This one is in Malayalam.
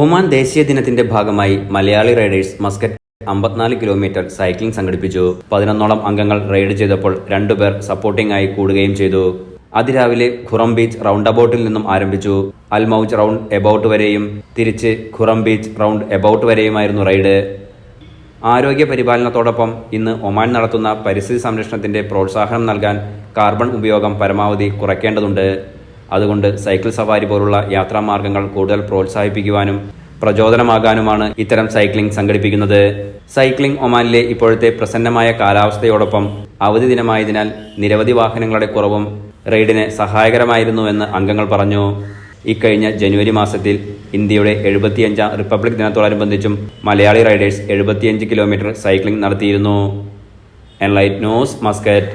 ഒമാൻ ദേശീയ ദിനത്തിന്റെ ഭാഗമായി Malayali Riders Muscat 54 kilometre cycling സംഘടിപ്പിച്ചു. 11ഓളം അംഗങ്ങൾ റൈഡ് ചെയ്തപ്പോൾ 2 പേർ സപ്പോർട്ടിംഗ് ആയി കൂടുകയും ചെയ്തു. അതിരാവിലെ ഖുറം ബീച്ച് റൗണ്ട് അബൌട്ടിൽ നിന്നും ആരംഭിച്ചു. അൽ മൗജ് റൗണ്ട് എബൌട്ട് വരെയും തിരിച്ച് ഖുറം ബീച്ച് റൗണ്ട് എബൌട്ട് വരെയുമായിരുന്നു റൈഡ്. ആരോഗ്യ പരിപാലനത്തോടൊപ്പം ഇന്ന് ഒമാൻ നടത്തുന്ന പരിസ്ഥിതി സംരക്ഷണത്തിന്റെ പ്രോത്സാഹനം നൽകാൻ കാർബൺ ഉപയോഗം പരമാവധി കുറയ്ക്കേണ്ടതുണ്ട്. അതുകൊണ്ട് സൈക്കിൾ സവാരി പോലുള്ള യാത്രാമാർഗങ്ങൾ കൂടുതൽ പ്രോത്സാഹിപ്പിക്കുവാനും പ്രചോദനമാകാനുമാണ് ഇത്തരം സൈക്ലിംഗ് സംഘടിപ്പിക്കുന്നത്. സൈക്ലിംഗ് ഒമാനിലെ ഇപ്പോഴത്തെ പ്രസന്നമായ കാലാവസ്ഥയോടൊപ്പം അവധി ദിനമായതിനാൽ നിരവധി വാഹനങ്ങളുടെ കുറവും റൈഡിന് സഹായകരമായിരുന്നുവെന്ന് അംഗങ്ങൾ പറഞ്ഞു. ഇക്കഴിഞ്ഞ ജനുവരി മാസത്തിൽ ഇന്ത്യയുടെ 75ാം റിപ്പബ്ലിക് ദിനത്തോടനുബന്ധിച്ചും മലയാളി റൈഡേഴ്സ് 75 കിലോമീറ്റർ സൈക്ലിംഗ് നടത്തിയിരുന്നു. Enlight news, Muscat.